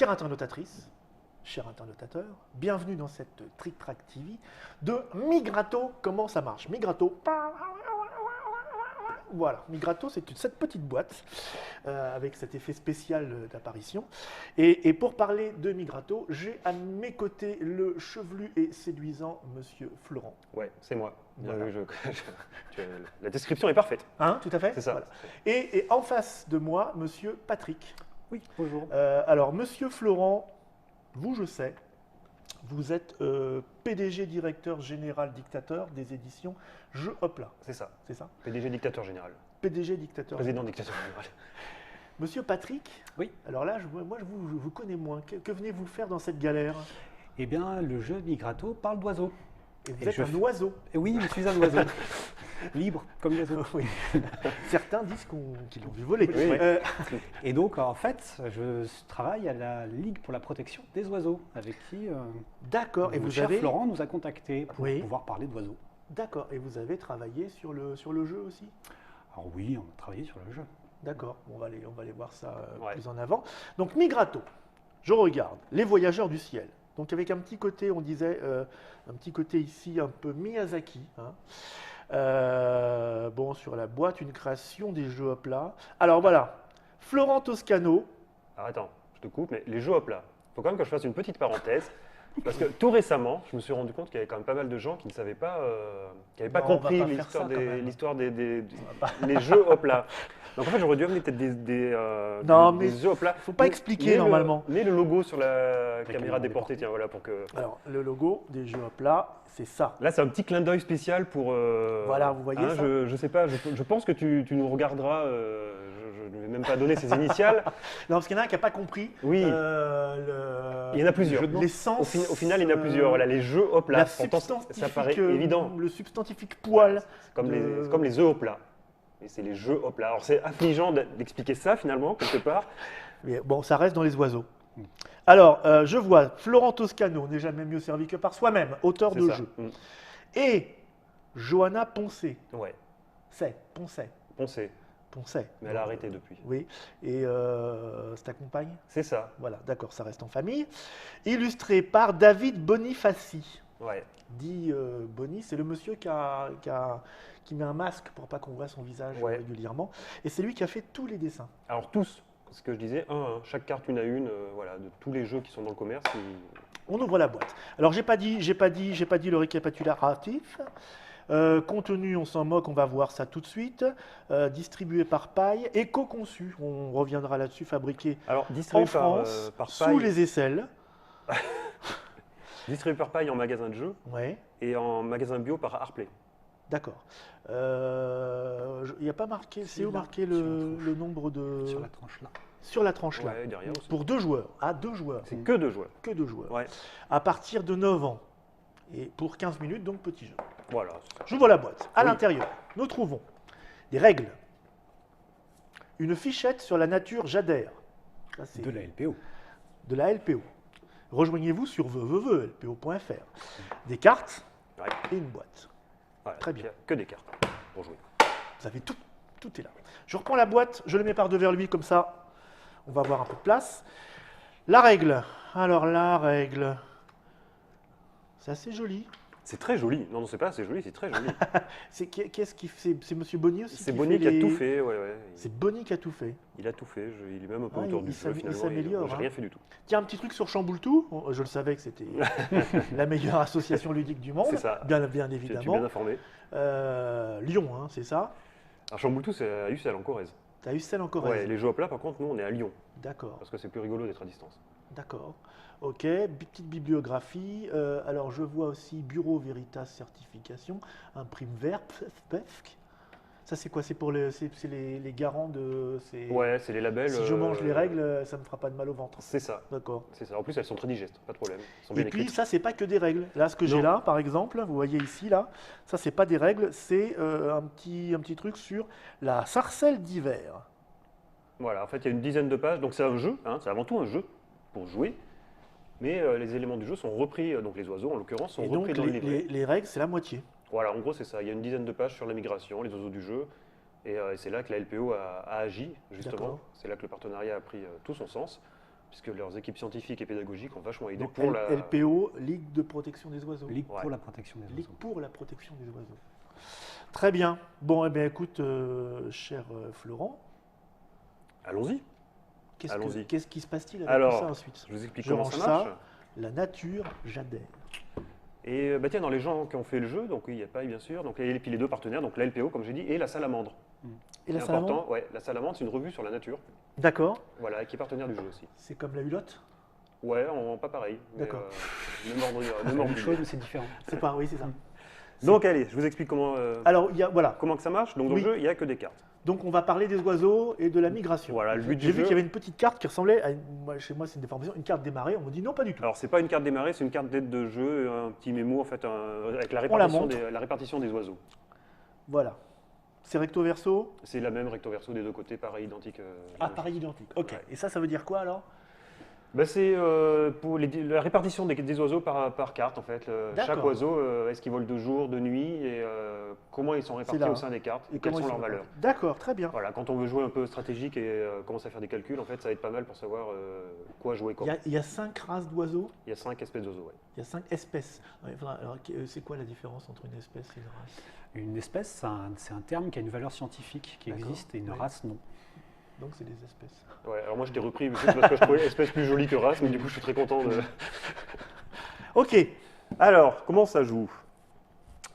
Chère internautatrice, cher internautateur, bienvenue dans cette Trick Track TV de Migrato. Comment ça marche? Migrato. Voilà, Migrato, c'est cette petite boîte avec cet effet spécial d'apparition. Et pour parler de Migrato, j'ai à mes côtés le chevelu et séduisant Monsieur Florent. Ouais, c'est moi. Voilà. La description est parfaite. Hein, tout à fait. C'est ça. Voilà. Et en face de moi, Monsieur Patrick. Oui, bonjour. Alors, Monsieur Florent, vous, je sais, vous êtes PDG, directeur général dictateur des éditions Jeux Hopla. C'est ça. C'est ça? PDG dictateur général. PDG, dictateur. Président dictateur général. Monsieur Patrick, Oui. alors là, moi, je vous connais moins. Que venez-vous faire dans cette galère? Eh bien, le jeu Migrato parle d'oiseaux. Et vous Et êtes je un fais- oiseau. Et oui, je suis un oiseau. Libre, comme l'oiseau. Oui. Certains disent qu'ils l'ont vu voler. Oui. Et donc, en fait, je travaille à la Ligue pour la protection des oiseaux, avec qui D'accord. Et le vous cher avez. Florent nous a contactés pour Oui. pouvoir parler d'oiseaux. D'accord. Et vous avez travaillé sur le jeu aussi? Alors oui, on a travaillé sur le jeu. D'accord, on va aller voir ça Ouais. plus en avant. Donc Migrato, je regarde, les voyageurs du ciel. Donc avec un petit côté, on disait, un petit côté ici un peu Miyazaki. Hein. Bon, sur la boîte, une création des jeux Hopla. Alors voilà, Florent Toscano. Alors attends, je te coupe, mais les jeux Hopla, il faut quand même que je fasse une petite parenthèse. Parce que tout récemment, je me suis rendu compte qu'il y avait quand même pas mal de gens qui ne savaient pas, qui n'avaient pas Non, on va compris pas faire ça, quand même. l'histoire les jeux Hopla. Donc en fait, j'aurais dû amener peut-être Non, des mais jeux Hopla. faut pas expliquer normalement. Mais le logo sur la caméra caméra déportée, déportée. tiens, voilà, pour que. Alors le logo des jeux Hopla, c'est ça. Là, c'est un petit clin d'œil spécial pour. Voilà, vous voyez ça je sais pas, je pense que tu nous regarderas. Je ne vais même pas donner ses initiales. Non, parce qu'il y en a un qui n'a pas compris. Oui. Il y en a plusieurs. L'essence. Au final, il y en a plusieurs. Voilà, les jeux Hopla. La Pourtant, ça substantifique, paraît évident. Le substantifique poil. C'est comme, de- c'est comme les œufs Hopla. Et c'est les jeux Hopla. Alors, c'est affligeant d'expliquer ça, finalement, quelque part. Mais bon, ça reste dans les oiseaux. Alors, je vois Florent Toscano n'est jamais mieux servi que par soi-même, auteur C'est de ça. jeux. Et Johanna Poncet. Ouais, Poncet. Poncet. Mais elle a arrêté depuis. Oui. Et c'est ta compagne? C'est ça. Voilà, d'accord, ça reste en famille. Illustré par David Bonifaci. Ouais. Dit Boni, c'est le monsieur qui met un masque pour pas qu'on voit son visage Ouais. régulièrement. Et c'est lui qui a fait tous les dessins. Alors, tous, ce que je disais, chaque carte une à une, voilà, de tous les jeux qui sont dans le commerce. On ouvre la boîte. Alors j'ai pas dit le récapitulatif. Contenu, on s'en moque, on va voir ça tout de suite. Distribué par Paille, éco-conçu, on reviendra là-dessus, fabriqué Alors, en distribué France, par sous Paille, les aisselles. distribué par Paille en magasin de jeux Ouais, et en magasin bio par Artplay. d'accord. Il n'y a pas marqué, c'est Si, où là, marqué sur la tranche. le nombre de. Sur la tranche là. Sur la tranche là. Ouais, derrière aussi. Pour 2 joueurs. Ah, 2 joueurs. C'est que 2 joueurs. Que 2 joueurs. Ouais. À partir de 9 ans. Et pour 15 minutes, donc petit jeu. Voilà. c'est ça. J'ouvre la boîte. À Oui. l'intérieur, nous trouvons des règles. Une fichette sur la nature Jadère. Ça, c'est De la LPO. de la LPO. Rejoignez-vous sur www.lpo.fr. Des cartes Ouais. et une boîte. Voilà. Très bien. Il y a que des cartes pour jouer. Vous avez tout. Tout est là. Je reprends la boîte, je le mets par devers lui, comme ça, on va avoir un peu de place. La règle. Alors, la règle. C'est assez joli. C'est très joli. Non, c'est pas assez joli, c'est très joli. Qu'est-ce qui fait? C'est Monsieur Bonny aussi C'est qui Bonny fait qui a les- tout fait. Ouais, ouais. C'est Bonny qui a tout fait. Il a tout fait. Il est même un peu Ah, autour il du jeu, finalement. s'améliore, J'ai hein. rien fait du tout. Tiens, un petit truc sur Chamboultou. Je le savais que c'était la meilleure association ludique du monde. C'est ça. Bien Tu es bien évidemment. informé. Lyon, hein, c'est ça. Alors, Chamboultou, c'est à Ussel, en Corrèze. Tu as eu celle en Ouais, Corrèze. les jeux à plat, par contre, nous, on est à Lyon. D'accord, Parce que c'est plus rigolo d'être à distance. d'accord. Ok, petite bibliographie. Alors, je vois aussi Bureau Veritas Certification, imprime vert, PEFC. Ça, c'est quoi? C'est pour c'est les garants de. Ouais, c'est les labels. Si je mange les règles, ça me fera pas de mal au ventre. C'est ça. D'accord. C'est ça. En plus, elles sont très digestes, pas de problème. Elles sont Et bien puis écrites. ça, c'est pas que des règles. Là, ce que j'ai Non. là, par exemple, vous voyez ici, là, ça, c'est pas des règles, c'est un petit truc sur la sarcelle d'hiver. Voilà, en fait, il y a une dizaine de pages. Donc, c'est un jeu. Hein, c'est avant tout un jeu pour jouer. Mais les éléments du jeu sont repris, donc les oiseaux, en l'occurrence, sont Et donc, repris dans le livret. les règles, c'est la moitié. Voilà, en gros, c'est ça. Il y a une dizaine de pages sur la migration, les oiseaux du jeu. Et c'est là que la LPO a agi, justement. D'accord. C'est là que le partenariat a pris tout son sens. puisque leurs équipes scientifiques et pédagogiques ont vachement aidé Donc, pour la... LPO, Ligue de protection des oiseaux. Ligue Ouais. pour la protection des Ligue oiseaux. pour la protection des oiseaux. Très bien. Bon, eh bien, écoute, cher Florent, Allons-y, qu'est-ce Allons-y. qu'est-ce qui se passe-t-il avec Alors, tout ça ensuite? je vous explique Je comment range ça marche. ça. La nature, j'adhère. Et bah tiens, dans les gens qui ont fait le jeu, donc oui, il y a Paille bien sûr, donc, et puis les deux partenaires, donc la LPO comme j'ai dit, et la Salamandre. Et la C'est salamandre? important, ouais, la Salamandre c'est une revue sur la nature, D'accord. voilà, qui est partenaire du jeu aussi. C'est comme la hulotte? Ouais, pas pareil. Mais, D'accord. même ordre, C'est même la ordre même du chose, jeu. mais c'est différent. C'est pas, oui, c'est ça. Donc allez, je vous explique comment, Alors, voilà. comment que ça marche. Donc dans Oui. le jeu, il n'y a que des cartes. Donc, on va parler des oiseaux et de la migration. Voilà, le but du J'ai vu jeu- qu'il y avait une petite carte qui ressemblait à, chez moi, c'est une déformation, une carte démarrée. On me dit non, pas du tout. Alors c'est pas une carte démarrée, c'est une carte d'aide de jeu, un petit mémo en fait, avec la On la répartition, montre. la répartition des oiseaux. Voilà. C'est recto verso. C'est la même recto verso des deux côtés, pareil, identique. Ah, pareil identique. Ok. Ouais. Et ça veut dire quoi alors? Bah, c'est pour la répartition des oiseaux par carte en fait. Chaque D'accord. oiseau, est-ce qu'il vole de jour, de nuit et comment ils sont répartis là. au sein des cartes et quelles comment sont ils leurs sont valeurs. D'accord, très bien. Voilà, quand on veut jouer un peu stratégique et commencer à faire des calculs, en fait, ça va être pas mal pour savoir quoi jouer quand. Il y a 5 races d'oiseaux. Il y a 5 espèces d'oiseaux, ouais. Il y a 5 espèces. Ouais, alors, c'est quoi la différence entre une espèce et une race? Une espèce, c'est un terme qui a une valeur scientifique qui D'accord. existe et une Oui. race non. Donc, c'est des espèces. Ouais, alors moi je t'ai repris juste parce que je trouvais espèce plus jolie que race, mais du coup je suis très content de. Ok. Alors, comment ça joue?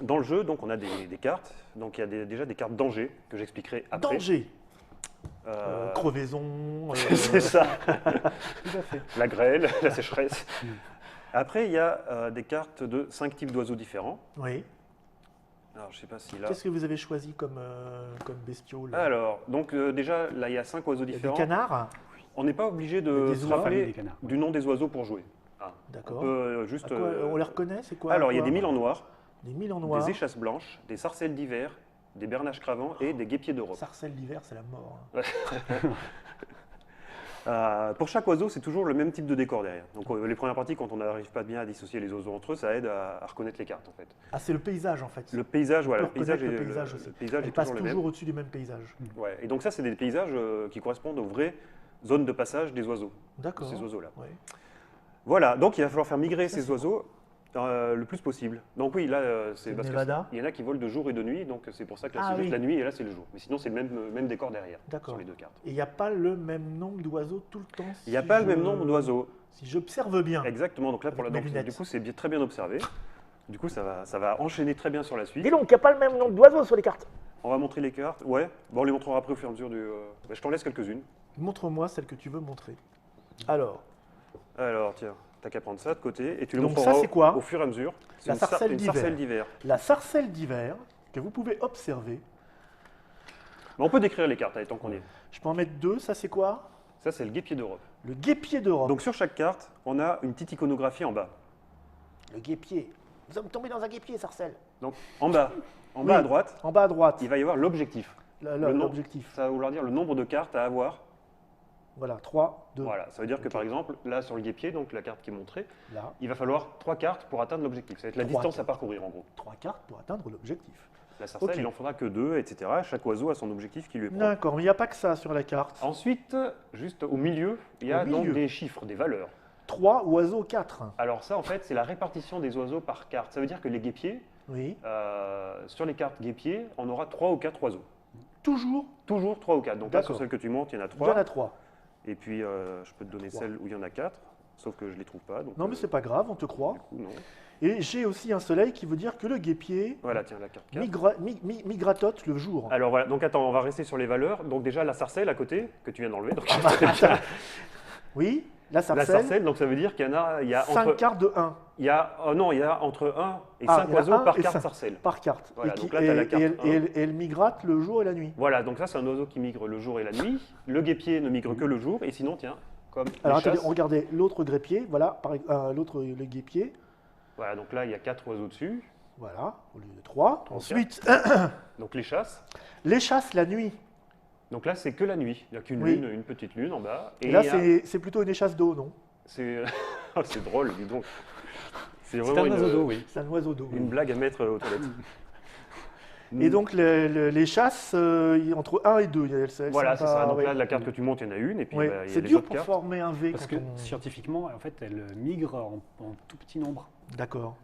Dans le jeu, donc on a des cartes. Donc il y a déjà des cartes danger que j'expliquerai après. Danger. Euh, Crevaison. C'est ça. Tout à fait. La grêle, la sécheresse. Après, il y a des cartes de 5 types d'oiseaux différents. Oui. Alors, je sais pas si là. Qu'est-ce que vous avez choisi comme bestiaux là? Alors, donc déjà, là, il y a 5 oiseaux Il y a des différents. canards. On n'est pas obligé Il y a de des se oies. rappeler Des canards. du nom des oiseaux pour jouer. On D'accord. peut juste. À quoi- on les reconnaît, c'est quoi? Alors, il y a quoi des milans noirs, Des milans noirs. des échasses blanches, des sarcelles d'hiver, des bernaches cravants et des guépiers d'Europe. Sarcelles d'hiver, c'est la mort. hein. Pour chaque oiseau, c'est toujours le même type de décor derrière. Donc les premières parties, quand on n'arrive pas bien à dissocier les oiseaux entre eux, ça aide à reconnaître les cartes en fait. Ah, c'est le paysage en fait. Le paysage, voilà, On peut reconnaître le paysage aussi. le paysage Elle est passe toujours le toujours même. au-dessus du même paysage. Ouais. Et donc ça, c'est des paysages qui correspondent aux vraies zones de passage des oiseaux, de D'accord. ces oiseaux-là. Ouais. Voilà, donc il va falloir faire migrer Ça, ces c'est oiseaux le plus possible. Donc oui, là, C'est c'est parce Nevada. qu'il y en a qui volent de jour et de nuit, donc c'est pour ça que là, Ah c'est juste oui. la nuit et là, c'est le jour. Mais sinon, c'est le même décor derrière D'accord. sur les deux cartes. Et il n'y a pas le même nombre d'oiseaux tout le temps. Il n'y a pas le même nombre d'oiseaux. Si j'observe bien. Exactement, donc là, Avec mes donc, lunettes. du coup, c'est très bien observé. Du coup, ça va enchaîner très bien sur la suite. Dis donc, il n'y a pas le même nombre d'oiseaux sur les cartes. On va montrer les cartes. Ouais, bon, on les montrera après au fur et à mesure du. Je t'en laisse quelques-unes. Montre-moi celle que tu veux montrer. Alors, Alors, tiens, t'as qu'à prendre ça de côté et tu le Donc montreras ça, c'est quoi au fur et à mesure. C'est La une sarcelle une d'hiver. sarcelle d'hiver. la sarcelle d'hiver que vous pouvez observer. Mais on peut décrire les cartes, allez, tant qu'on y est. Je peux en mettre deux. Ça, c'est quoi? Ça, c'est le guépier d'Europe. Le guépier d'Europe. Donc, sur chaque carte, on a une petite iconographie en bas. Le guépier. Nous sommes tombés dans un guépier, sarcelle. Donc, en bas Oui. à droite, En bas à droite, il va y avoir l'objectif. le nom. l'objectif. Ça va vouloir dire le nombre de cartes à avoir. Voilà, 3, 2. Voilà, ça veut dire que Ok. par exemple, là sur le guépier, donc la carte qui est montrée, Là, il va falloir 3 cartes pour atteindre l'objectif. Ça va être la 3 distance à cartes. parcourir en gros. 3 cartes pour atteindre l'objectif. La sarcelle, Ok. il en faudra que 2, etc. Chaque oiseau a son objectif qui lui est propre. D'accord, mais il n'y a pas que ça sur la carte. Ensuite, juste au milieu, il y a Au donc milieu. des chiffres, des valeurs. 3 oiseaux, 4. Alors ça, en fait, c'est la répartition des oiseaux par carte. Ça veut dire que les guépiers, Oui. sur les cartes guépiers, on aura 3 ou 4 oiseaux. Toujours, Toujours 3 ou 4. Donc là, sur D'accord. celle que tu montes, il y en a il y en 3. a 3. Et puis, je peux te donner 3. celle où il y en a 4. Sauf que je ne les trouve pas. Donc, Non, mais c'est pas grave, on te croit. du coup, non. Et j'ai aussi un soleil qui veut dire que le guépier Voilà, tiens, la carte 4. migratote le jour. Alors voilà, donc attends, on va rester sur les valeurs. Donc déjà, la sarcelle à côté, que tu viens d'enlever. Donc, Attends. Oui, la la sarcelle, sarcelle, donc ça veut dire qu'il y a 5 entre... cartes de 1 Il y a, non, il y a entre 1 et Ah, 5 il y en a oiseaux 1 par et carte 5. sarcelle. par carte. Voilà, et, donc là, t'as la carte et 1. elle migrate le jour et la nuit. Voilà, donc ça, c'est un oiseau qui migre le jour et la nuit. Le guépier ne migre que le jour. Et sinon, tiens, comme Alors les attendez, chasses. regardez l'autre gréppier, voilà, l'autre le guépier, Voilà, donc là, il y a 4 oiseaux dessus. voilà, au lieu de 3. Ok. Ensuite, Donc les chasses. les chasses la nuit. Donc là, c'est que la nuit. Il n'y a qu'une Oui. lune, une petite lune en bas. Et là, il y a- c'est plutôt une échasse d'eau, non? c'est oh, c'est drôle, dis donc. C'est C'est vraiment un oiseau d'eau, oui. C'est un oiseau d'eau. une blague à mettre aux toilettes. Et donc les chasses, entre 1 et 2, elles sont Voilà, c'est pas- ça. Donc ouais. là, la carte que tu montes, il y en a une, et puis Ouais. bah, il y a C'est les dur autres pour cartes. former un V Parce quand que on... scientifiquement, en fait, elle migre en tout petit nombre. D'accord.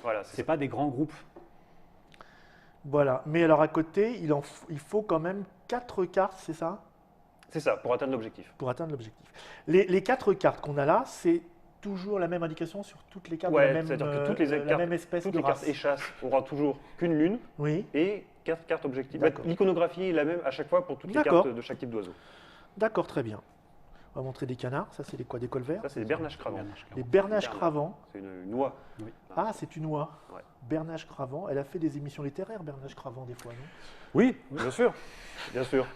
Voilà, C'est pas des grands groupes. Voilà. Mais alors à côté, il faut quand même 4 cartes, c'est ça? c'est ça, pour atteindre l'objectif. Pour atteindre l'objectif. Les 4 cartes qu'on a là, c'est toujours la même indication sur toutes les cartes de Ouais, la même, c'est-à-dire que toutes les la cartes- même espèce Toutes de les cartes race. échasses aura toujours qu'une lune Oui, et 4 cartes objectifs. D'accord. L'iconographie est la même à chaque fois pour toutes les D'accord. cartes de chaque type d'oiseau. d'accord, très bien. On va montrer des canards. Ça, c'est quoi? Des colverts? Ça, c'est des bernaches cravants. Des bernaches Bernard. cravants. C'est une oie. Ah, c'est une oie. Ouais. Bernache Cravant. Elle a fait des émissions littéraires, Bernache Cravant, des fois, non? Oui, bien sûr. Bien sûr.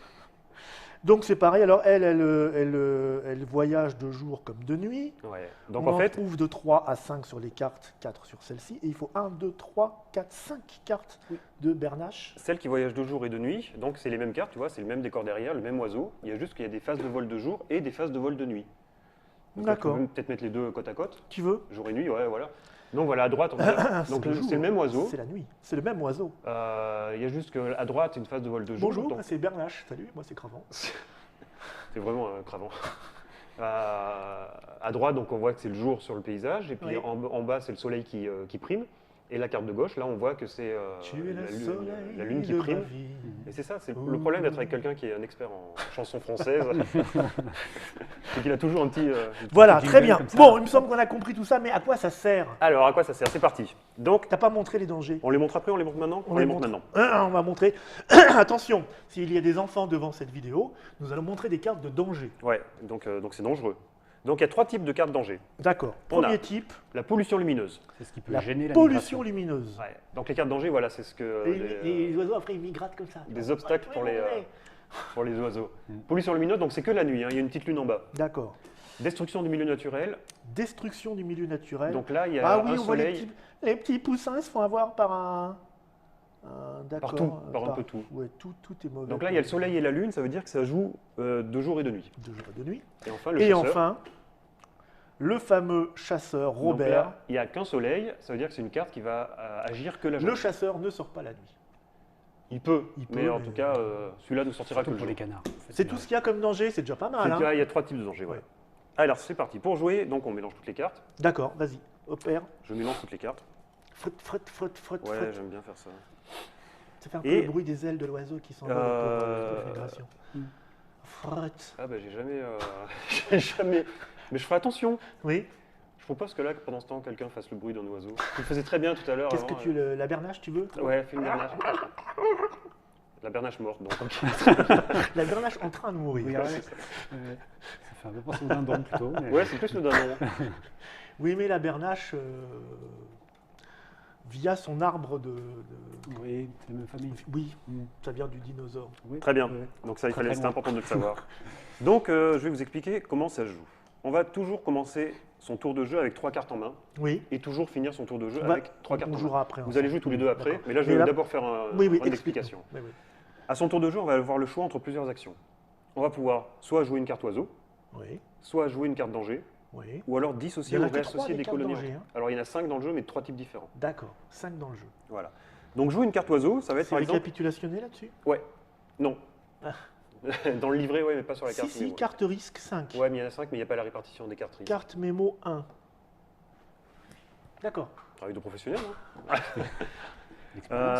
Donc c'est pareil. Alors elle voyage de jour comme de nuit. Ouais. Donc On en fait, trouve de 3 à 5 sur les cartes, 4 sur celle-ci. Et il faut 1, 2, 3, 4, 5 cartes de Bernache. celles qui voyagent de jour et de nuit, donc c'est les mêmes cartes, tu vois, c'est le même décor derrière, le même oiseau. Il y a juste qu'il y a des phases de vol de jour et des phases de vol de nuit. Donc là, tu peux D'accord. même peut-être mettre les deux côte à côte, Tu veux? jour et nuit, ouais, voilà. Donc voilà, à droite, on a... donc le jour, c'est le même oiseau. C'est la nuit. C'est le même oiseau. Il y a juste qu'à droite, une phase de vol de jour. Bonjour, donc c'est Bernache. Salut, moi c'est Cravant. c'est vraiment cravant. À droite, donc on voit que c'est le jour sur le paysage, et puis Oui. en bas, c'est le soleil qui prime. Et la carte de gauche, là, on voit que c'est Tu es le soleil la lune qui de prime. ma vie. Et c'est ça, c'est le problème d'être avec quelqu'un qui est un expert en chanson française. C'est qu'il a toujours un petit. Voilà, jingle très bien. comme ça. Bon, il me semble qu'on a compris tout ça, mais à quoi ça sert? Alors, à quoi ça sert? C'est parti. Donc, T'as pas montré les dangers? on les montre après, on les montre maintenant? On les montre maintenant. On va montrer. Attention, s'il y a des enfants devant cette vidéo, nous allons montrer des cartes de danger. Ouais, donc c'est dangereux. Donc, il y a 3 types de cartes danger. D'accord. On a- Premier type, La pollution lumineuse. C'est ce qui peut la gêner la pollution migration. lumineuse. Ouais. Donc, les cartes danger, voilà, c'est ce que. Et les oiseaux, après, ils migratent comme ça. des obstacles pour Ouais. les oiseaux. Pollution lumineuse, donc c'est que la nuit, hein, il y a une petite lune en bas. D'accord. Destruction du milieu naturel, Destruction du milieu naturel. donc là, il y a Ah oui, un on voit soleil. les petits poussins se font avoir par un. D'accord. Par tout, par un peu tout. Ouais, tout est mauvais. Donc là, il y a le soleil et la lune, ça veut dire que ça joue de jour et de nuit. De jour et de nuit. Et enfin, le Et chasseur. enfin, le fameux chasseur Donc Robert. là, il n'y a qu'un soleil, ça veut dire que c'est une carte qui va agir que la journée. Le chasseur ne sort pas la nuit. Il peut, Il peut, mais en mais- tout cas, celui-là ne sortira que Surtout le pour jour. les canards. C'est tout ce qu'il y a comme danger, c'est déjà pas mal. hein. Il y a 3 types de dangers. Ouais. Ouais. Alors, c'est parti. Pour jouer, donc on mélange toutes les cartes. D'accord, vas-y. Opère. Je mélange toutes les cartes. Frotte, frotte, frotte, frotte, Ouais, frotte. j'aime bien faire ça. Ça fait un peu Et- le bruit des ailes de l'oiseau qui s'envole pour la migration. Frotte. Ah bah j'ai jamais, j'ai jamais. Mais je ferai attention. Oui. Je propose que là, pendant ce temps, quelqu'un fasse le bruit d'un oiseau. Tu le faisais très bien tout à l'heure. Qu'est-ce que avant, tu. La bernache, tu veux Ouais, fais une bernache. La bernache morte, donc. La bernache en train de mourir. Oui, ouais. Ça fait un peu penser au dindon plutôt. mais- Ouais, c'est plus le dindon. Oui, mais la bernache, via son arbre Oui, c'est la même famille. Oui, Mm. ça vient du dinosaure. Oui. Très bien. Ouais. Donc ça, Très, c'était très important de le savoir. Donc, je vais vous expliquer comment ça se joue. On va toujours commencer son tour de jeu avec 3 cartes en main Oui. et toujours finir son tour de jeu Bah, avec 3 cartes on en main. jouera après. Vous allez jouer tous les deux après, D'accord. mais là, je Mais vais là- d'abord faire Oui, oui, une explication. Oui, oui. À son tour de jeu, on va avoir le choix entre plusieurs actions. On va pouvoir soit jouer une carte oiseau, Oui, soit jouer une carte danger, oui. ou alors Il dissocier y en ou a que 3 réassocier des des cartes colonies. danger, entre- hein. Alors il y en a 5 dans le jeu, mais de 3 types différents. D'accord, 5 dans le jeu. Voilà. Donc jouer une carte oiseau, ça va être C'est par exemple. récapitulationné là-dessus Ouais. Non. Ah. Dans le livret, ouais, mais pas sur la Si, carte. si, mémo. carte risque 5. Ouais, mais il y en a 5, mais il n'y a pas la répartition des cartes risques. Carte mémo 1. D'accord. Travail de professionnel. Hein. L'expérience,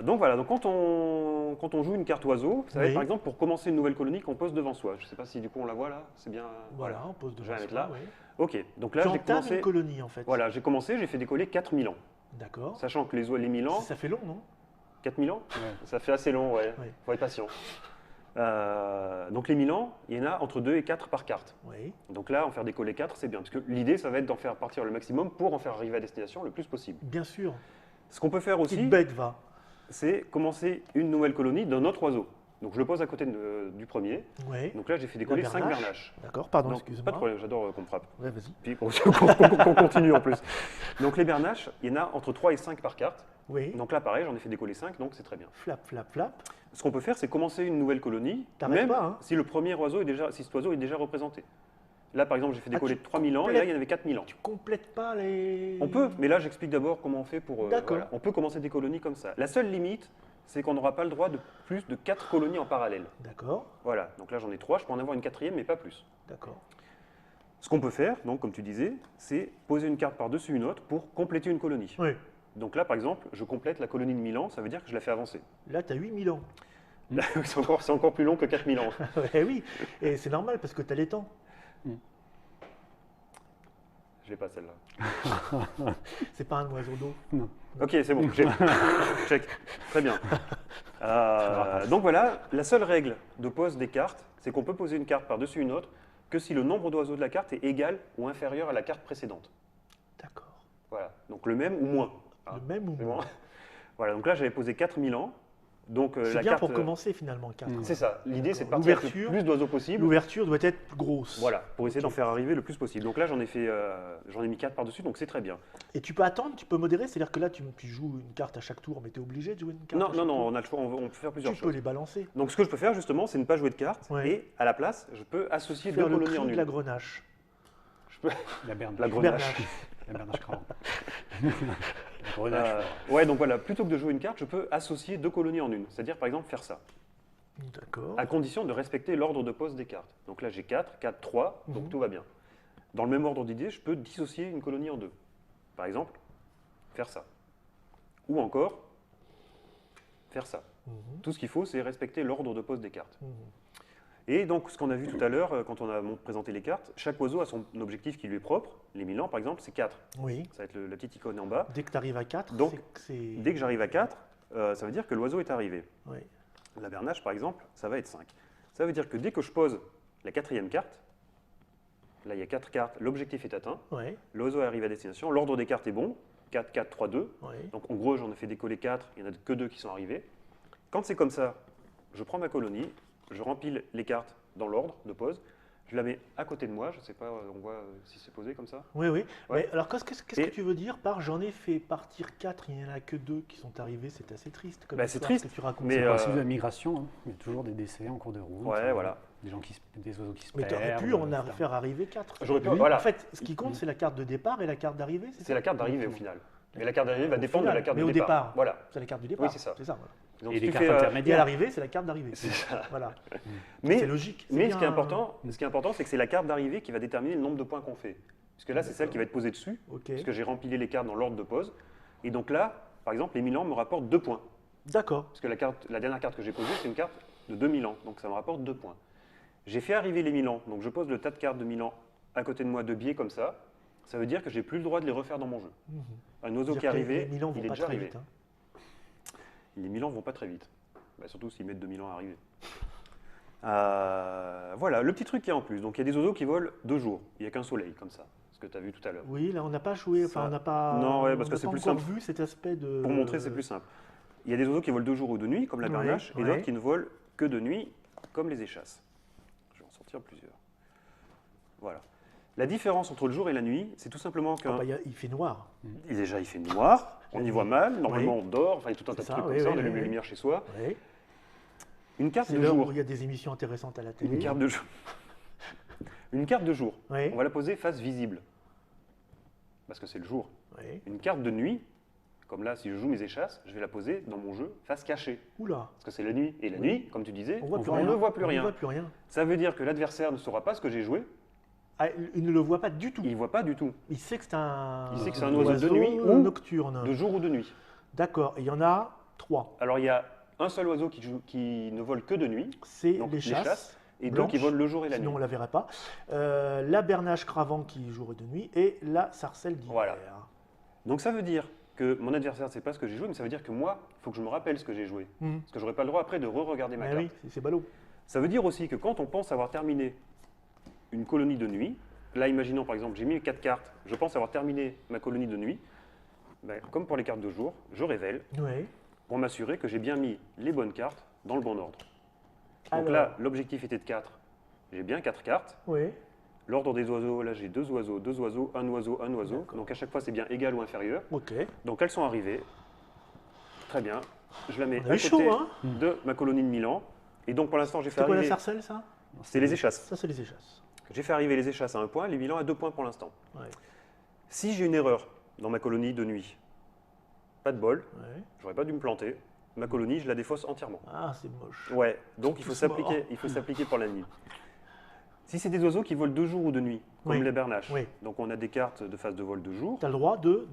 non Donc voilà, donc quand on joue une carte oiseau, ça va Oui. être par exemple pour commencer une nouvelle colonie qu'on pose devant soi. Je ne sais pas si du coup on la voit là, c'est bien. Voilà, on pose devant Je vais la mettre soi, là. oui. Ok, donc là Tu j'ai entames commencé. une colonie en fait. Voilà, j'ai commencé, j'ai fait décoller 4000 ans. D'accord. Sachant que les 1000 ans, Ça fait long, non 4000 ans, Ouais. ça fait assez long, ouais. Ouais. Faut être patient. Donc les 1000 ans, il y en a entre 2 et 4 par carte. Oui. Donc là, en faire décoller 4, c'est bien. Parce que l'idée, ça va être d'en faire partir le maximum pour en faire arriver à destination le plus possible. Bien sûr. Ce qu'on peut faire Petite aussi, bête va. c'est commencer une nouvelle colonie d'un autre oiseau. Donc je le pose à côté du premier. Oui. Donc là, j'ai fait décoller La 5 bernache. bernaches. D'accord, pardon, Donc, excuse-moi. pas de problème, j'adore qu'on me frappe. Ouais, vas-y. Puis qu'on continue en plus. Donc les bernaches, il y en a entre 3 et 5 par carte. Oui. Donc là, pareil, j'en ai fait décoller 5, donc c'est très bien. Flap, flap, flap. Ce qu'on peut faire, c'est commencer une nouvelle colonie, T'arrêtes même pas, hein. si le premier oiseau est déjà, si cet oiseau est déjà représenté. Là, par exemple, j'ai fait décoller tu 3000 ans et là, il y en avait 4000 ans. Tu complètes pas les... On peut, mais là, j'explique d'abord comment on fait pour... D'accord. On peut commencer des colonies comme ça. La seule limite, c'est qu'on n'aura pas le droit de plus de 4 colonies en parallèle. D'accord, Voilà, donc là, j'en ai 3, je peux en avoir une 4e, mais pas plus. d'accord. Ce qu'on peut faire, donc, comme tu disais, c'est poser une carte par-dessus une autre pour compléter une colonie. Oui, Donc là, par exemple, je complète la colonie de Milan, ça veut dire que je la fais avancer. là, tu as 8000 ans. Là, c'est encore plus long que 4000 ans. Ouais, oui, et c'est normal parce que tu as les temps. Je l'ai pas celle-là. C'est pas un oiseau d'eau. Non. Ok, c'est bon, check. Très bien. Donc voilà, la seule règle de pose des cartes, c'est qu'on peut poser une carte par-dessus une autre que si le nombre d'oiseaux de la carte est égal ou inférieur à la carte précédente. D'accord. Voilà, donc le même ou moins. Le même ou C'est moins. bon. Voilà, donc là j'avais posé 4000 ans. Donc C'est la bien carte, pour commencer finalement, 4. c'est ça. L'idée c'est de D'accord. partir avec le L'ouverture- plus d'oiseaux possible. L'ouverture doit être grosse. Voilà, pour essayer d'en Ok. faire arriver le plus possible. Donc là j'en ai mis 4 par-dessus, donc c'est très bien. Et tu peux attendre, tu peux modérer, c'est-à-dire que là, tu joues une carte à chaque tour, mais tu es obligé de jouer une carte Non, à non, chaque non, tour. on a le choix, on peut faire plusieurs Tu peux choses. les balancer. Donc ce que je peux faire justement, c'est ne pas jouer de cartes Ouais. et à la place, je peux associer Faire deux le colonies cri en de une. la grenache. La bernache. La grenache. Bernache. La bernache cravant. La grenache. Ouais, donc voilà, plutôt que de jouer une carte, je peux associer deux colonies en une. C'est-à-dire par exemple faire ça, D'accord. à condition de respecter l'ordre de pose des cartes. Donc là j'ai 4, 4, 3, donc Mhm. tout va bien. Dans le même ordre d'idée, je peux dissocier une colonie en deux. Par exemple, faire ça. Ou encore, faire ça. Mhm. Tout ce qu'il faut, c'est respecter l'ordre de pose des cartes. Mhm. Et donc, ce qu'on a vu tout à l'heure, quand on a présenté les cartes, chaque oiseau a son objectif qui lui est propre. Les Milans, par exemple, c'est 4. Oui. Ça va être la petite icône en bas. Dès que tu arrives à 4, Donc, c'est que c'est... Dès que j'arrive à 4, ça veut dire que l'oiseau est arrivé. Oui. La bernache, par exemple, ça va être 5. Ça veut dire que dès que je pose la 4e carte, là il y a 4 cartes, l'objectif est atteint, Oui. l'oiseau arrive à destination, l'ordre des cartes est bon, 4, 4, 3, 2. Oui. Donc en gros, j'en ai fait décoller 4, il n'y en a que 2 qui sont arrivés. Quand c'est comme ça, je prends ma colonie, je rempile les cartes dans l'ordre de pose, je la mets à côté de moi, je ne sais pas, on voit si c'est posé comme ça. Oui, oui. Ouais. Mais alors, qu'est-ce Et- que tu veux dire par j'en ai fait partir 4, il n'y en a que 2 qui sont arrivés, c'est assez triste comme Bah, c'est histoire, triste, ce que tu racontes. mais, C'est le principe euh, de la migration. Hein. Il y a toujours des décès en cours de route. Ouais, voilà. Des oiseaux qui se Mais tu aurais perdent. pu en etc. faire arriver 4. J'aurais pu, Oui. voilà, En fait, ce qui compte, c'est la carte de départ et la carte d'arrivée, c'est c'est ça? la carte d'arrivée au final. Mais la carte d'arrivée va Au dépendre de final, la carte mais de au départ. départ. Voilà. C'est la carte du départ. c'est ça. Voilà. Donc, Et si les tu cartes fais, Et à intermédiaires. l'arrivée, c'est la carte d'arrivée. c'est ça. Voilà. Mais, C'est logique. c'est mais bien, ce qui est important, c'est que c'est la carte d'arrivée qui va déterminer le nombre de points qu'on fait. Parce que là, c'est celle qui va être posée dessus, Ok. parce que j'ai rempli les cartes dans l'ordre de pose. Et donc là, par exemple, les Milans me rapportent 2 points. D'accord. Parce que la dernière carte que j'ai posée, c'est une carte de 2 Milans, donc ça me rapporte 2 points. J'ai fait arriver les Milans, donc je pose le tas de cartes de Milan à côté de moi de biais comme ça. Ça veut dire que j'ai plus le droit de les refaire dans mon jeu. Mhm. Un oiseau C'est-à-dire qui est que arrivé, les Milans vont il est pas déjà très arrivé. vite, hein. Les Milans vont pas très vite. Bah, surtout s'ils mettent 2 Milans à arriver. Voilà, le petit truc qui est en plus. Donc il y a des oiseaux qui volent 2 jours. Il n'y a qu'un soleil, comme ça. Ce que tu as vu tout à l'heure. Oui, là, on n'a pas joué, enfin, Ça- on n'a pas. Non, ouais, parce on que n'a c'est pas plus encore simple. vu cet aspect de. Pour montrer, c'est plus simple. Il y a des oiseaux qui volent de jour ou de nuit, comme la Ouais, bernache, et ouais. d'autres qui ne volent que de nuit, comme les échasses. Je vais en sortir plusieurs. Voilà. La différence entre le jour et la nuit, c'est tout simplement Ah, qu'un. bah, il fait noir. Déjà, il fait noir, on y nuit. voit mal, normalement Oui. on dort, enfin il y a tout un tas de C'est ça, trucs comme oui, ça, oui, on allume oui, les oui. lumières chez soi. Oui. Une carte C'est de l'heure jour. où il y a des émissions intéressantes à la télé. Une carte de jour. Une carte de jour. Oui. On va la poser face visible. Parce que c'est le jour. Oui. Une carte de nuit, comme là, si je joue mes échasses, je vais la poser dans mon jeu face cachée. Oula. Parce que c'est la nuit. Et la Oui. nuit, comme tu disais, On voit plus on rien. ne voit plus On ne rien. voit plus rien. Ça veut dire que l'adversaire ne saura pas ce que j'ai joué, Ah, il ne le voit pas du tout. il ne voit pas du tout, Il sait que c'est un. Il sait que c'est un oiseau de nuit ou nocturne. de jour ou de nuit. D'accord. Et il y en a 3. Alors il y a un seul oiseau qui ne vole que de nuit, C'est donc les chasses. et blanches, donc qui vole le jour et la Sinon, on nuit. ne la verrait pas. La bernache cravant qui jour et de nuit. Et la sarcelle d'hiver. Voilà. Donc ça veut dire que mon adversaire ne sait pas ce que j'ai joué, mais ça veut dire que moi, il faut que je me rappelle ce que j'ai joué. Mhm. Parce que je n'aurai pas le droit après de re-regarder ma Ah carte. oui, c'est ballot. Ça veut dire aussi que quand on pense avoir terminé une colonie de nuit, là imaginons par exemple j'ai mis 4 cartes, je pense avoir terminé ma colonie de nuit, ben, comme pour les cartes de jour, je révèle Oui. pour m'assurer que j'ai bien mis les bonnes cartes dans le bon ordre. Donc Alors. là, l'objectif était de 4, j'ai bien 4 cartes. Oui. L'ordre des oiseaux, là j'ai 2 oiseaux, 2 oiseaux, un oiseau, un oiseau. D'accord. Donc à chaque fois c'est bien égal ou inférieur. Ok. Donc elles sont arrivées. Très bien. Je la mets On a à eu côté chaud, hein. de ma colonie de Milan. Et donc pour l'instant j'ai fait C'est quoi la arriver. sarcelle, ça? C'est les échasses. Ça, c'est les échasses. j'ai fait arriver les échasses à 1 point, les milans à 2 points pour l'instant. Ouais. Si j'ai une erreur dans ma colonie de nuit, pas de bol, Ouais. j'aurais pas dû me planter. Ma colonie, je la défausse entièrement. Ah, c'est moche. Ouais, donc il faut Tous morts. s'appliquer pour la nuit. Si c'est des oiseaux qui volent de jour ou de nuit, comme Oui. les bernaches, Oui. donc on a des cartes de phase de vol de jour. Tu as le droit de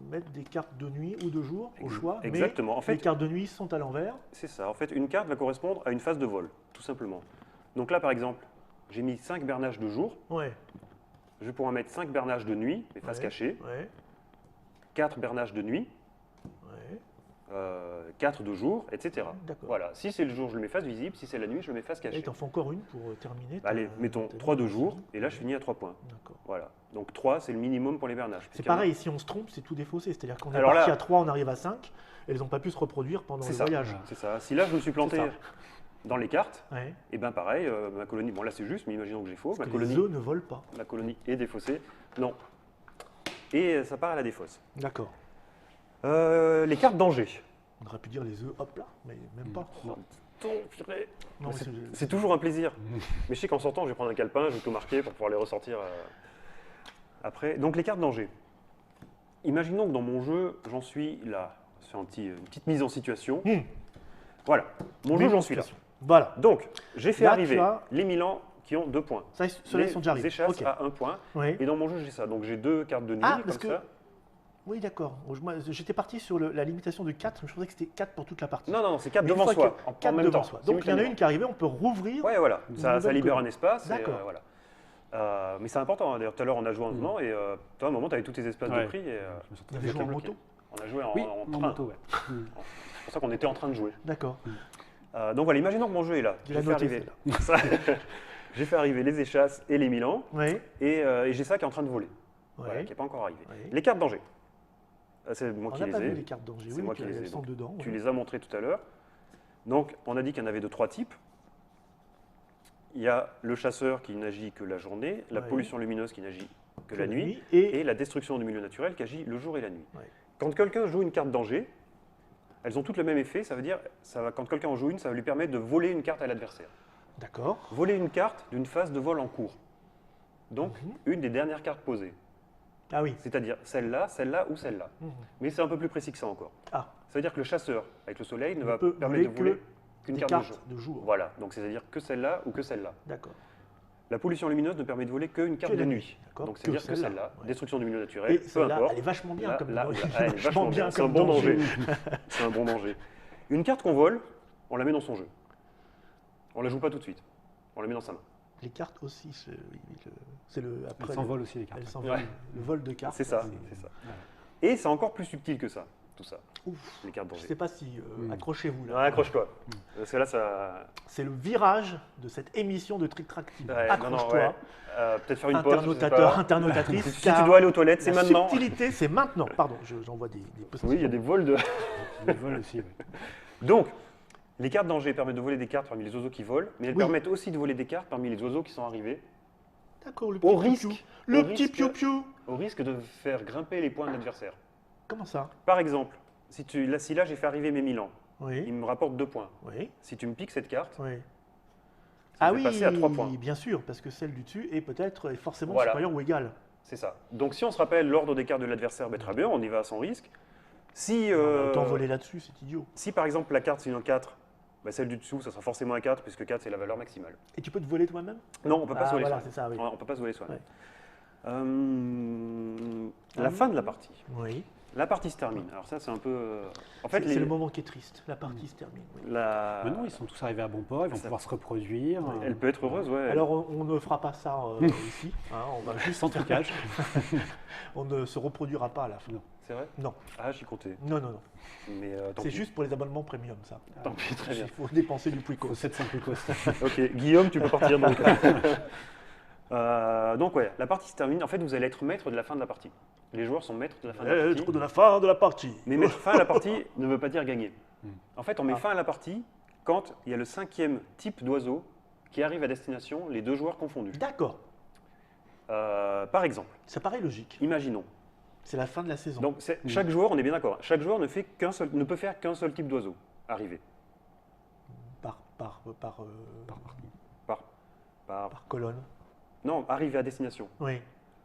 mettre des cartes de nuit ou de jour au choix. Exactement. En Mais fait, les cartes de nuit sont à l'envers. c'est ça. En fait, une carte va correspondre à une phase de vol, tout simplement. Donc là, par exemple, j'ai mis 5 bernaches de jour. Ouais. Je vais pouvoir mettre 5 bernaches de nuit, mais face Ouais. cachée, Ouais. 4 bernaches de nuit, Ouais. 4 de jour, etc. D'accord. Voilà. Si c'est le jour, je le mets face visible. Si c'est la nuit, je le mets face Et cachée. t'en fais encore une pour terminer. Allez, mettons 3 de jour, et là, je Ouais. finis à 3 points. D'accord. Voilà. Donc 3, c'est le minimum pour les bernaches. C'est puisqu'il y en a- pareil, si on se trompe, c'est tout défaussé. C'est-à-dire qu'on est Alors parti là- à 3, on arrive à 5, et elles n'ont pas pu se reproduire pendant C'est le ça. voyage. C'est ça. Si là, je me suis planté C'est ça. dans les cartes, Ouais. et bien pareil, ma colonie, bon là c'est juste, mais imaginons que j'ai faux, Parce ma que colonie, les œufs ne volent pas. ma colonie est défaussée. Non. Et ça part à la défausse. D'accord. Les cartes danger. On aurait pu dire les œufs, hop là, mais même pas. Non, purée. Non, mais C'est toujours un plaisir. Mais je sais qu'en sortant, je vais prendre un calepin, je vais tout marquer pour pouvoir les ressortir après. Donc les cartes danger. Imaginons que dans mon jeu, j'en suis là. Je fais une petite mise en situation. Voilà. Mon jeu, j'en suis là. Voilà. Donc, j'ai fait Là, arriver tu as- les Milans qui ont 2 points. Ça, ceux-là, ils sont déjà Les arrivés. échasses Ok. à 1 point. Oui. Et dans mon jeu, j'ai ça. Donc j'ai 2 cartes de nuit, Ah, comme parce que- ça. Oui, d'accord. Moi, j'étais parti sur la limitation de 4, mais je pensais que c'était 4 pour toute la partie. Non, c'est 4 Mais une devant fois soi, que- en 4 même devant temps. soi. Donc il y en a simultanément. une qui est arrivée, on peut rouvrir. Ouais, voilà. Ça nouvelle libère colonie. un espace. Et, D'accord. voilà. Mais c'est important. Hein. D'ailleurs, tout à l'heure, on a joué en venant et toi, à un moment, tu avais tous tes espaces de Ouais. prix. Et, Je me sens Il y très avait joué en bloqué. moto. on a joué en, Oui, en en train. moto, ouais. C'est pour ça qu'on était en train de jouer. D'accord. Donc voilà, imaginons que mon jeu est là. Tu l'as J'ai fait noté, arriver. Ça- J'ai fait arriver les échasses et les Milans. Oui. Et j'ai ça qui est en train de voler. Voilà, Ouais. qui n'est pas encore arrivé. Ouais. Les cartes danger. C'est moi On qui n'a les pas vu ai. les cartes danger. C'est Oui, moi qui les ai, elles sont donc, dedans. Tu oui. les as montrées tout à l'heure. Donc, on a dit qu'il y en avait de 3 types. Il y a le chasseur qui n'agit que la journée, la Ouais. pollution lumineuse qui n'agit que la la nuit, nuit, et la destruction du milieu naturel qui agit le jour et la nuit. Ouais. Quand quelqu'un joue une carte danger, elles ont toutes le même effet. Ça veut dire, quand quelqu'un en joue une, ça va lui permettre de voler une carte à l'adversaire. D'accord. Voler une carte d'une phase de vol en cours. Donc, une des dernières cartes posées. Ah oui. C'est-à-dire celle-là ou celle-là. Mhm. Mais c'est un peu plus précis que ça encore. Ah, Ça veut dire que le chasseur, avec le soleil, ne ne va peut permettre de voler voler qu'une des carte de jour. cartes de jour. Voilà, donc c'est-à-dire que celle-là ou que celle-là. D'accord. La pollution lumineuse ne permet de voler qu'une carte Que de la nuit. nuit, d'accord. Donc c'est-à-dire que celle-là. Ouais. Destruction du milieu naturel, Et peu celle-là, importe. elle est vachement bien Là, comme là, danger. elle est vachement bien. C'est un comme bon danger. C'est un bon danger. Une carte qu'on vole, on la met dans son jeu. On la joue pas tout de suite. On la met dans sa main. Les cartes aussi, c'est le après. Elles s'envolent aussi, les cartes. Elles s'envolent. Ouais. Le vol de cartes. C'est ça, c'est ça. Et c'est encore plus subtil que ça, tout ça, Ouf. les cartes Je danger. sais pas si accrochez-vous là. Ouais, accroche-toi. Parce que là, ça. C'est le virage de cette émission de Trick Track TV. Ouais, non, Accroche-toi, ouais. Peut-être faire une pause. je sais internautateur, pas. internautatrice. Si tu car dois aller aux toilettes, c'est la maintenant. subtilité, c'est maintenant. Pardon, j'envoie des post-it. Oui, il y a des vols de. Les vols aussi, oui. Donc, les cartes danger permettent de voler des cartes parmi les oiseaux qui volent, mais elles Oui. permettent aussi de voler des cartes parmi les oiseaux qui sont arrivés, D'accord, le au petit risque, piou-piou. Le au petit risque- piou-piou. au risque de faire grimper les points de l'adversaire. Comment ça? Par exemple, si là j'ai fait arriver mes Milans, il Oui, me rapporte 2 points. oui, Si tu me piques cette carte, oui. ça Ah me oui, fait passer à 3 points. bien sûr, parce que celle du dessus est peut-être forcément Voilà. supérieure ou égale. C'est ça. Donc si on se rappelle l'ordre des cartes de l'adversaire, ben, très bien, on y va sans risque. Si, Autant voler là-dessus, c'est idiot. si par exemple la carte c'est une 4, ben, celle du dessous, ça sera forcément un 4, puisque 4 c'est la valeur maximale. Et tu peux te voler toi-même? Non, on peut pas Ah, se voler voilà, soi-même. c'est ça, oui. On peut pas se voler soi-même. Ouais. La fin de la partie. Oui. La partie se termine. Alors ça, c'est un peu... En fait, C'est le moment qui est triste. La partie se termine. oui. Maintenant, ils sont tous arrivés à bon port, ils vont Ça- pouvoir se reproduire. Elle peut être heureuse, ouais. Alors, on ne fera pas ça ici. Hein, on va juste sans trucage. On ne se reproduira pas à la fin. C'est vrai Non, Ah, j'y comptais. non, non, non. Mais tant C'est pis. juste pour les abonnements premium, ça. Tant pis, très bien. Il faut dépenser du Faut Pwicos. 700 plus cost. Ok, Guillaume, tu peux partir. Donc ouais, la partie se termine. En fait, vous allez être maître de la fin de la partie. Les joueurs sont maîtres de la fin de la partie. Être de la fin de la partie. Mais mettre fin à la partie ne veut pas dire gagner. Hmm. En fait, on met Ah. fin à la partie quand il y a le 5e type d'oiseau qui arrive à destination, les 2 joueurs confondus. D'accord. Par exemple, Ça paraît logique. imaginons. C'est la fin de la saison. Donc chaque joueur, on est bien d'accord, chaque joueur ne peut faire qu'un seul type d'oiseau arriver. Par Par colonne. Non, arriver à destination. Oui.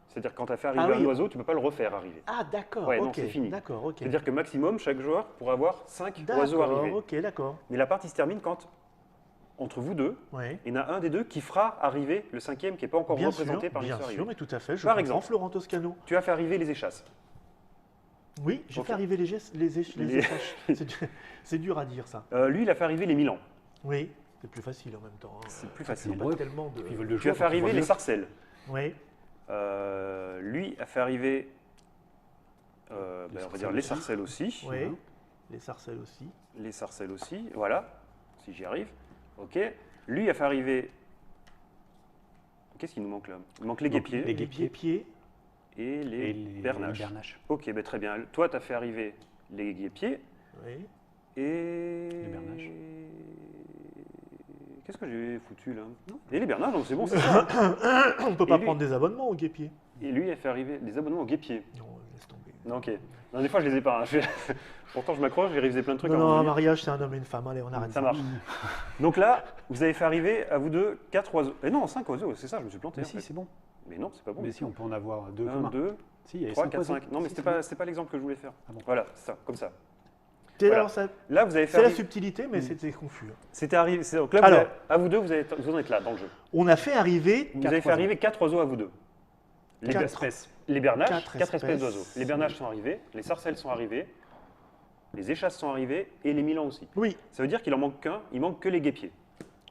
C'est-à-dire quand tu as fait arriver Ah oui. un oiseau, tu ne peux pas le refaire arriver. Ah, d'accord, Ouais, non, ok. c'est fini. D'accord, ok. C'est-à-dire que maximum, chaque joueur pourra avoir 5 oiseaux D'accord, arrivés. ok, d'accord. Mais la partie se termine quand, entre vous deux, Oui. il y en a un des deux qui fera arriver le 5e qui n'est pas encore Bien représenté sûr, par bien l'histoire sûr, arrivée. mais tout à fait. Je Par comprends, exemple. Florent Toscano. Tu as fait arriver les échasses. Oui, j'ai Ok. fait arriver les Les- échaches. C'est dur à dire, ça. Lui, il a fait arriver les Milans. Oui, c'est plus facile en même temps. Hein. C'est plus Ils facile. ont pas nombreux. tellement de... Ils veulent le Tu as jouer, fait arriver les sarcelles. Oui, Lui a fait arriver, on va dire les sarcelles aussi. oui. Les sarcelles aussi. Les sarcelles aussi, voilà, si j'y arrive. Ok. Lui a fait arriver. Qu'est-ce qu'il nous manque là? Il manque les guêpiers les guêpiers. pieds. et les bernaches. bernaches. Ok, ben très bien. Toi, tu as fait arriver les guêpiers Oui. et. Les bernaches. Qu'est-ce que j'ai foutu là? Et les bernaches, donc c'est bon, c'est ça. On peut pas lui- prendre des abonnements au guépier. Et lui a fait arriver des abonnements aux guêpiers. Non, laisse tomber. Non, ok. Non, des fois, je les ai pas. Hein. Pourtant, je m'accroche, j'ai révisé plein de trucs. Non, avant non, de un venir. mariage, c'est un homme et une femme. Allez, on arrête Ça marche. Donc là, vous avez fait arriver à vous deux 4 oiseaux. Et non, 5 oiseaux, c'est ça, je me suis planté. Mais en si, fait. c'est bon. Mais non, c'est pas bon. Mais si, on peut en avoir 2 1, communs. 2, Si, il y avait 3, cinq 4, oiseaux. 5. Non, mais Si, c'était pas l'exemple que je voulais faire. Ah bon. Voilà, c'est ça, comme ça. C'est Voilà. alors ça- Là, vous avez fait c'est la arriver. subtilité, mais c'était confus. C'était arrivé. Donc là, Alors. à vous deux, vous en êtes là dans le jeu. On a fait arriver Vous avez fait oiseaux. arriver 4 oiseaux à vous deux. Les, Quatre. espèces. les bernaches, Quatre 4 espèces espèces. d'oiseaux. Les bernaches sont arrivés, les sarcelles sont arrivées, les échasses sont arrivées et les milans aussi. Oui, Ça veut dire qu'il en manque qu'un, il manque que les guêpiers.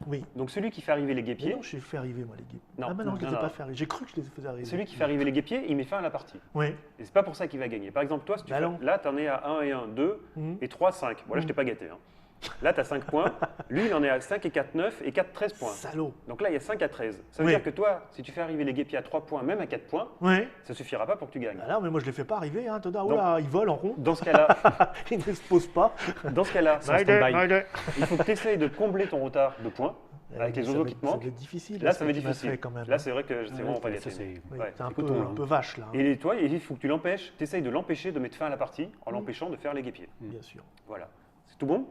oui. Donc celui qui fait arriver les Mais guêpiers, non, j'ai fait arriver, moi, les guépiers. Non, Ah, bah non, je non, les ai non. pas fait arriver. J'ai cru que je les faisais arriver. celui qui fait arriver les guêpiers, il met fin à la partie. Oui. Et c'est pas pour ça qu'il va gagner. Par exemple, toi, si tu Bah fais- non. là, tu en es à 1 et 1, 2 Mhm. et 3, 5. Bon, là, je t'ai pas gâté. Hein. Là, tu as 5 points. Lui, il en est à 5 et 4, 9 et 4, 13 points. Salaud. Donc là, il y a 5 à 13. Ça veut Oui. dire que toi, si tu fais arriver les guêpiers à 3 points, même à 4 points, Oui. ça suffira pas pour que tu gagnes. Bah non, mais moi, je les fais pas arriver. Hein. Toda, oula, ils volent en rond. Dans ce cas-là, Ils ne se posent pas. dans ce cas-là, en stand-by. il faut que tu essayes de combler ton retard de points avec les Ça oiseaux va qui être- te Ça manquent. va être difficile. Là, ce ça va être que tu m'as difficile. fait quand même. Là, c'est vrai que c'est vraiment pas Ça, gâté. c'est- Oui, Ouais. c'est un petit peu, coton, là, un hein. peu vache, là. hein. Et toi, il faut que tu l'empêches, tu essayes de l'empêcher de mettre fin à la partie en l'empêchant de faire les guêpiers. Bien sûr. Voilà. C'est tout bon?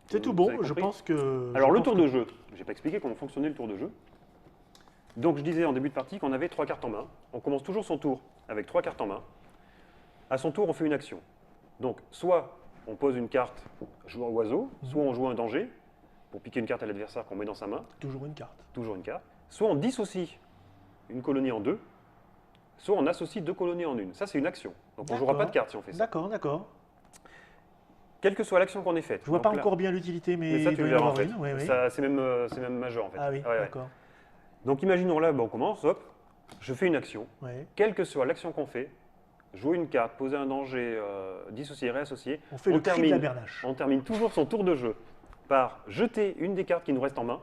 C'est Vous tout bon. avez Je compris pense que. Alors, je le pense tour que- de jeu. J'ai pas expliqué comment fonctionnait le tour de jeu. Donc, je disais en début de partie qu'on avait 3 cartes en main. On commence toujours son tour avec 3 cartes en main. À son tour, on fait une action. Donc, soit on pose une carte joueur oiseau, soit on joue un danger pour piquer une carte à l'adversaire qu'on met dans sa main, Toujours une carte. toujours une carte. Soit on dissocie une colonie en deux, soit on associe 2 colonies en une. Ça, c'est une action. Donc, on ne jouera pas de carte si on fait ça. D'accord, d'accord. Quelle que soit l'action qu'on ait faite. Je vois Donc pas là- encore bien l'utilité, mais, Mais ça, il tu doit le y verras en avoir fait. une. Oui, oui. Ça, c'est même majeur en fait. Ah oui, Ouais, ouais. d'accord. Donc imaginons là, on commence, hop, je fais une action. Ouais. Quelle que soit l'action qu'on fait, jouer une carte, poser un danger, dissocier, réassocier, On fait le cri de la bernache. on termine toujours son tour de jeu par jeter une des cartes qui nous reste en main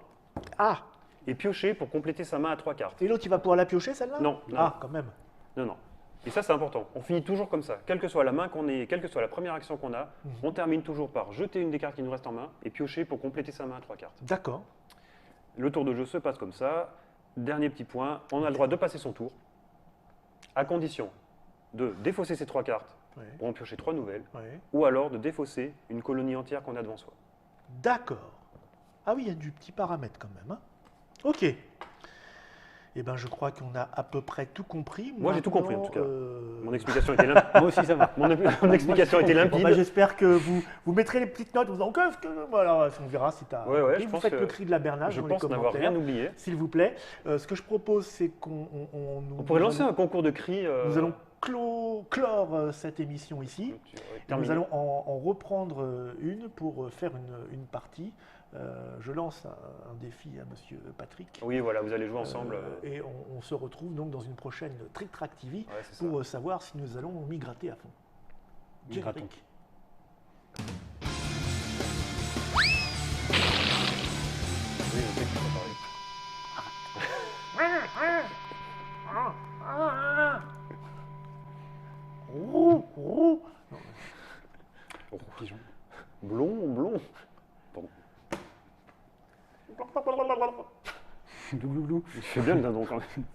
Ah, et piocher pour compléter sa main à 3 cartes. et l'autre, il va pouvoir la piocher, celle-là? Non, non. Ah, quand même. Non, non. Et ça, c'est important. On finit toujours comme ça. Quelle que soit la main qu'on ait, quelle que soit la première action qu'on a, on termine toujours par jeter une des cartes qui nous reste en main et piocher pour compléter sa main à 3 cartes. D'accord. Le tour de jeu se passe comme ça. Dernier petit point, on a le droit de passer son tour, à condition de défausser ces 3 cartes Ouais. pour en piocher 3 nouvelles, Ouais. ou alors de défausser une colonie entière qu'on a devant soi. D'accord. Ah oui, il y a du petit paramètre quand même. Hein. Ok. Eh bien, je crois qu'on a à peu près tout compris. Moi, j'ai tout compris, en tout cas. Maintenant, Mon explication était limpide. Moi aussi, ça va. Mon explication était Bon, limpide. bah, j'espère que vous mettrez les petites notes. Vous en qu'est-ce que voilà, on verra si tu as. Ouais, ouais, je vous pense faites que- le cri de la bernage Je dans pense les n'avoir commentaires, rien oublié. s'il vous plaît. Ce que je propose, c'est qu'on On pourrait lancer un concours de cris. Nous allons clore cette émission ici. Et terminer. nous allons en reprendre une pour faire une partie. Je lance un défi à Monsieur Patrick. Oui, voilà, vous allez jouer ensemble. Et on se retrouve donc dans une prochaine Trick Track TV Ouais, c'est ça. pour savoir si nous allons m'y gratter à fond. Migratons. Générique. Oui, je sais que tu vas parler. Pigeon. Blond, blond. Glou, glou, glou. Il fait bien le dindon quand même.